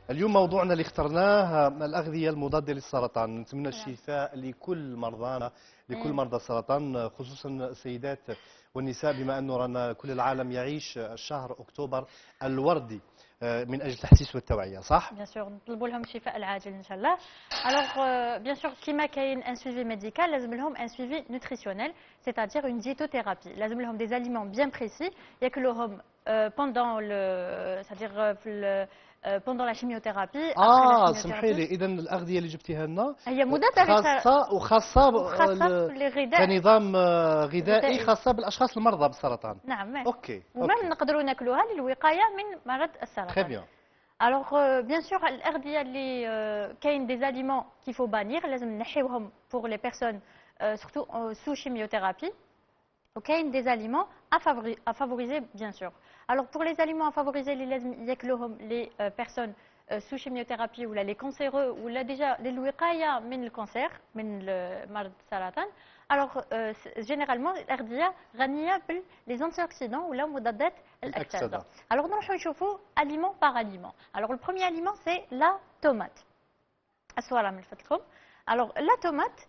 اليوم موضوعنا اللي اخترناه الأغذية المضادة للسرطان. نتمنى الشفاء لكل مرضانا، لكل مرضى السرطان، خصوصا السيدات والنساء، بما أنه رانا كل العالم يعيش شهر أكتوبر الوردي من أجل التحسيس والتوعية، صح؟ بيان سور نطلبوا لهم الشفاء العاجل ان شاء الله. الوغ بيان سور كيما كاين ان سويفي ميديكال لازم لهم ان سويفي نوتريسيونيل، سيتادير اون ديتوثيرابي. لازم لهم دي اليمون بيان بريسي ياكلوهم بوندون سيتادير في بوندون لا شيميوثيرابي. سمحي لي، اذا الاغذيه اللي جبتيها لنا هي مضاده خاصه للغذاء، كنظام غذائي خاصه بالاشخاص المرضى بالسرطان. نعم. اوكي ومن نقدروا ناكلوها للوقايه من مرض السرطان. تري بيان. Alors, bien sûr, الأغذية اللي كاين des aliments qu'il faut bannir لازم نحيوهم pour les personnes surtout sous chimiothérapie. وكاين des aliments à favoriser bien sûr. Alors pour les aliments à favoriser اللي لازم ياكلوهم les personnes sous chimiothérapie ولا les cancéreux ولا déjà للوقاية من الكانسير من مرض السرطان. Alors généralement الأغذية غنية les antioxydants ولا مضادات الأكسدة. Alors نروحوا نشوفوا aliment par aliment. Alors le premier aliment c'est la tomate. الصورة من فضلكم. Alors la tomate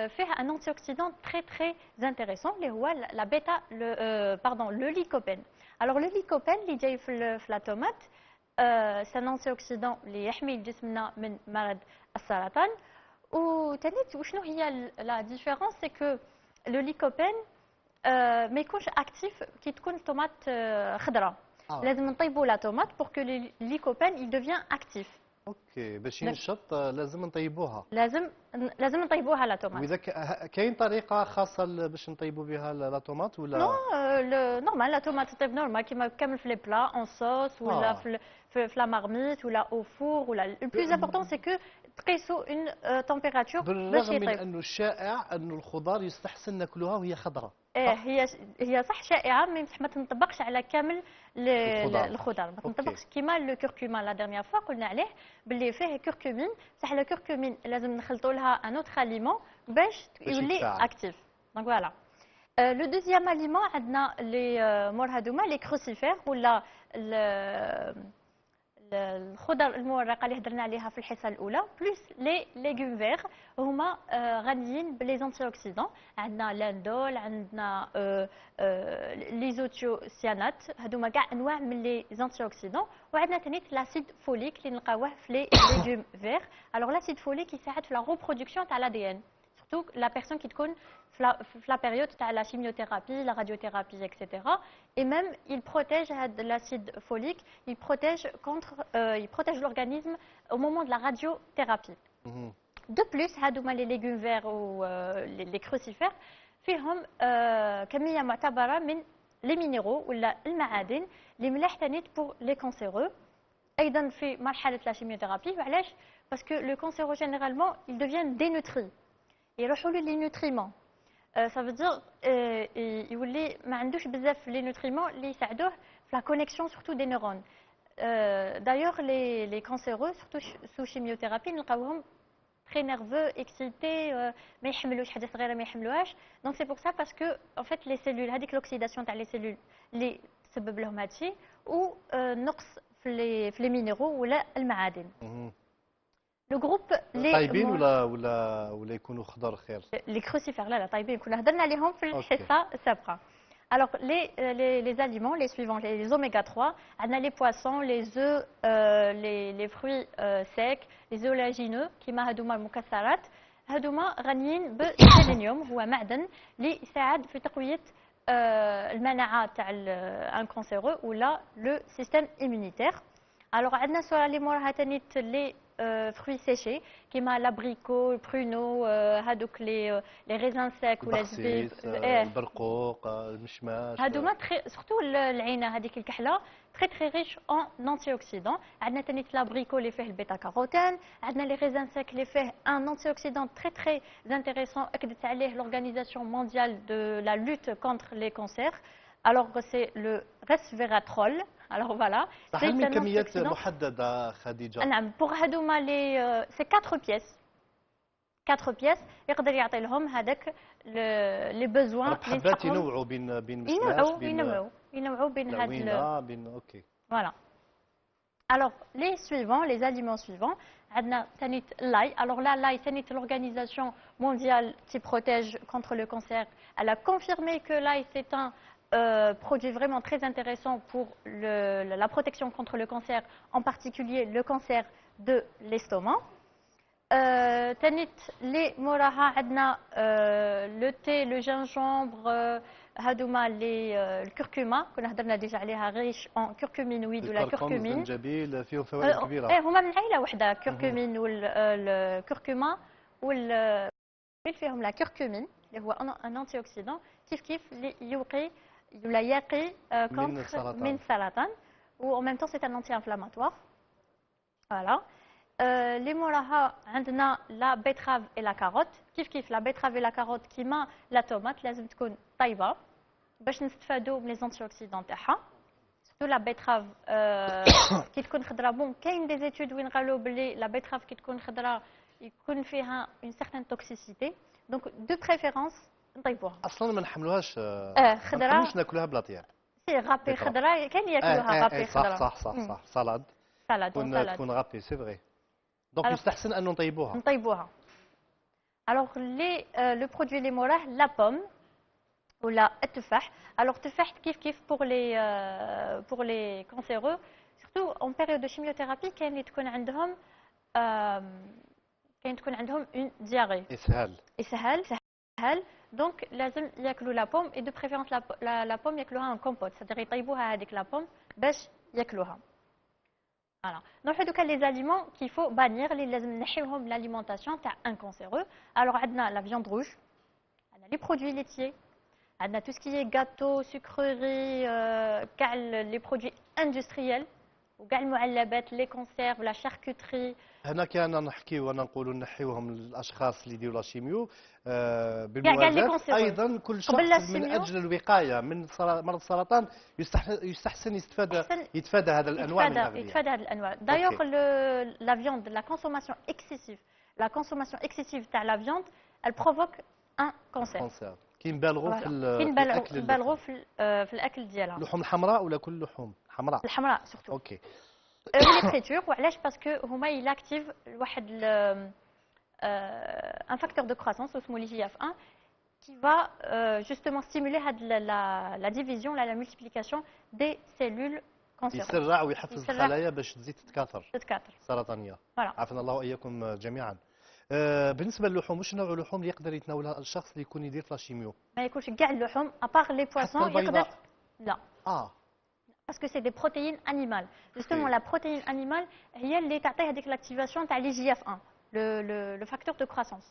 فيها un antioxydant très intéressant اللي هو la bêta le lycopène. Alors le lycopène اللي جاي في la tomate c'est un antioxydant اللي يحمي جسمنا من مرض السرطان. وتانيت وشنو هي لا ديفيرونس سي كو لو ليكوبين ما يكونش اكتيف كي تكون الطوماط خضراء. لازم نطيبوا لا طوماط بور كو لو ليكوبين il devient actif. اوكي باش ينشط لازم نطيبوها. لازم نطيبوها لا طوماط. واذا كاين طريقه خاصه باش نطيبوا بها لا طوماط ولا نو نورمال لا طوماط تطيب نورمال كيما كامل في لي بلا اون صوص ولا في لا مارميت ولا او فور ولا لو بلوز امبورطون سي كو تقيسوا اون تمبيراتور باش يطيب. بالرغم من انه الشائع انه الخضار يستحسن ناكلوها وهي خضراء. هي صح شائعه مي ما تنطبقش على كامل الخضار. ما تنطبقش كيما لو كركوما لا ديرنيير فوا قلنا عليه باللي فيه كركمين. بصح لو كركمين لازم نخلطوا لها ان اوتر اليمون باش يولي اكتيف. دونك فوالا. لو دوزيام اليمون عندنا لي مور هادوما لي كروسيفير ولا الخضر المورقه اللي هضرنا عليها في الحصه الاولى بلس لي ليغوم فيغ هما غنيين بلي زونتي اوكسيدون. عندنا لاندول، عندنا ليزوتيوسيانات، هذوما كاع انواع من لي زونتي اوكسيدون. وعندنا ثاني لاسيد فوليك اللي نلقاوه في لي ليغوم فيغ. الوغ لاسيد فوليك يساعد في لا ريبرودكسيون تاع l'ADN surtout la personne qui تكون في la période تاع la chimiothérapie, la radiothérapie, etc. Et même il protège l'acide folique, il protège l'organisme au moment de la radiothérapie. De plus, هادوما les légumes verts ou les crucifères فيهم كمية معتبرة من les minéraux ولا المعادن اللي ملاح تانيت pour les cancéreux. أيضا في مرحلة la chimiothérapie. وعلاش؟ parce que le cancéreux généralement il devient dénutri. يروحوا له les nutriments. Ça veut dire يولي ما عندوش بزاف لي نوتريمون اللي يساعدوه في لا كونيكسيون سورتو دي نيرون. دايوغ لي كانسيرو سورتو سو شيميوثيرابي نلقاوهم تري نيرفو اكسيتي، ما يحملوش حاجه صغيره ما يحملوهاش. دونك سي بور سا باسكو ان فيت لي سيلول هذيك لوكسيداسيون تاع لي سيلول اللي تسبب لهم هادشي و نقص في لي مينيرو ولا المعادن. لو جروب لي طيبين ولا يكونوا خضر خير؟ لي كروسيفير لا طيبين كنا هضرنا عليهم في الحصه السابقه. Alors les aliments les suivants les oméga 3 عندنا les poissons, les œufs, les fruits secs, les oléagineux كيما هذوما المكسرات. هذوما غنيين بالسيلينيوم هو معدن اللي يساعد في تقويه المناعه تاع ان كانسيرو ولا لو سيستيم immunitaire. Alors عندنا صوره اللي موراها ثاني لي fruits séchés كيما لابريكو، البرونو، هادوك لي ريزان سيك ولا البرقوق، المشماش. هادوما سورتو العينه هذيك الكحله تري ريش اون انتي اوكسيدون. عندنا ثاني لابريكو اللي فيه البيتا كاروتين. عندنا لي ريزان سيك اللي فيه ان انتي اوكسيدون تري انتريسون اكدت عليه لورغانيزاسيون مونديال دو لا لوت كونتر لي كونسير. Alors c'est le resveratrol. Alors voilà. هل من كميات محددة خديجة؟ نعم pour هذوما لي سي 4 pièces. 4 pièces يقدر يعطي لهم هذاك لي بوزوان. حبات ينوعوا بين مشماش ينوعوا بين هاد بين اوكي فوالا. Alors, les aliments suivants, عندنا ثاني l'ail. Alors là, l'ail, c'est l'Organisation mondiale qui protège contre le cancer. Elle a confirmé que l'ail, c'est un produit vraiment très intéressant pour la protection contre le cancer, en particulier le cancer de l'estomac. تانيت لي موراها عندنا le thé, le gingembre, هادوما الكركما كنا هضرنا ديجا عليها riche en curcuminoïdes ولا الكركم curcumine. الزنجبيل فيهم فوائد كبيره. هما من عائله واحده كركمين والكركما فيهم لا كركمين اللي هو ان انتي اوكسيدون كيف اللي يوقي ولا يقي من السرطان و en même temps c'est un anti-inflammatoire. Voilà. اللي موراها عندنا لا بيتراف اي لا كاروت كيف لا بيتراف اي لا كاروت كيما لا طوماط لازم تكون طيبه باش نستفادوا من لي زونتي اوكسيدون تاعها. سورتو لا بيتراف كي تكون خضراء بون كاين دي زيتود وين قالوا بلي لا بيتراف كي تكون خضراء يكون فيها اون سيغتان توكسيسيتي دونك دو بريفيرونس نطيبوها. اصلا ما نحملوهاش خضراء ما نحملوش ناكلوها بلا طياب. سي غابي خضراء كاين ياكلوها غابي خضراء. صح سالاد تكون غابي سي فري. دونك يستحسن ان نطيبوها. Alors le produit les موراه la pomme ولا التفاح. Alors التفاح كيف pour les cancéreux surtout en période de chimiothérapie كاين اللي تكون عندهم une diarrhée. اسهال دونك لازم ياكلوا لا بوم et de préférence la pomme ياكلوها en compote c'est-à-dire يطيبوها هذيك لا بوم باش ياكلوها. Voilà. Donc, donc les aliments qu'il faut bannir, l'alimentation d'un cancéreux. Alors, on a la viande rouge, on a les produits laitiers, on a tout ce qui est gâteau, sucreries, les produits industriels, les conserves, la charcuterie. هنا كان نحكيو ونقولوا نحيوهم الاشخاص اللي يديروا لاشيميو بالموازات. ايضا كل شخص من اجل الوقايه من مرض السرطان يستحسن يتفادى هذا الانواع من الاغذيه. يتفادى هذه الانواع. دايوغ لا فياند لا كونسوماسيون اكسيسيف تاع لا فياند elle provoque un cancer. كينبالغوا في الاكل ديالها. اللحوم الحمراء ولا كل اللحوم؟ الحمراء سورتو. اوكي. l'écriture وعلاش باسكو هما il active واحد un facteur de croissance اسمه لي GF1 qui va justement stimuler la division la multiplication des cellules cancéreuses. يسرع ويحفز الخلايا باش تزيد تتكاثر سرطانيه. عافانا الله واياكم جميعا. بالنسبه للحوم واش نوع اللحوم اللي يقدر يتناولها الشخص اللي يكون يدير لاشيميو؟ ما ياكلش كاع اللحوم ابار لي بواسون يقدر لا. Parce que c'est des protéines animales. Justement, la protéine animale, هي اللي تعطيه هذيك l'activation تاع لي GF1, le facteur de croissance.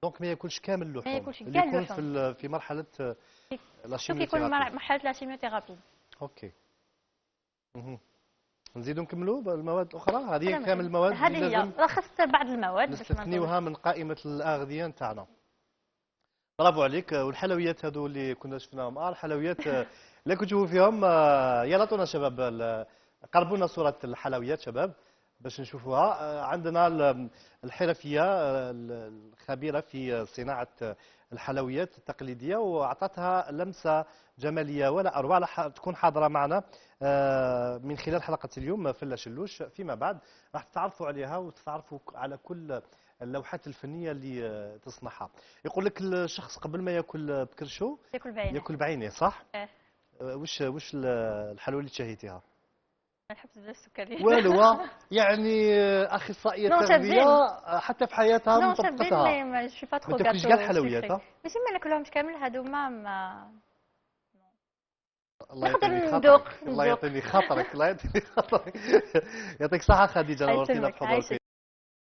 دونك ما ياكلش كامل اللحوم. ما ياكلش كاع اللحوم في مرحله لاشيميوثيرابي. يكون مرحله لاشيميوثيرابي. اوكي. نزيدو نكملوا المواد الاخرى. هذه كامل المواد هذه هي لخصت بعض المواد نستثنيوها من قائمه الاغذيه نتاعنا. برافو عليك. والحلويات هذو اللي كنا شفناهم الحلويات اللي كنت تشوفوا فيهم يلا عطونا شباب قربوا لنا صوره الحلويات شباب باش نشوفوها. عندنا الحرفيه الخبيره في صناعه الحلويات التقليديه وعطتها لمسه جماليه ولا اروع. تكون حاضره معنا من خلال حلقه اليوم فله شلوش. فيما بعد راح تتعرفوا عليها وتتعرفوا على كل اللوحات الفنيه اللي تصنعها. يقول لك الشخص قبل ما ياكل بكرشو ياكل بعينيه صح؟ وش الحلوى اللي تشهيتيها؟ نحب زبده السكريه. والو يعني اخصائيه تغذيه حتى في حياتها مطبقتها. ما شي با ترو ما تاكلش كاع الحلويات. ماشي ما ناكلهمش كامل هادو ما الله يعطيني خاطرك. الله يعطيني خاطرك. يعطيك الصحه خديجه نورتينا بحضورك.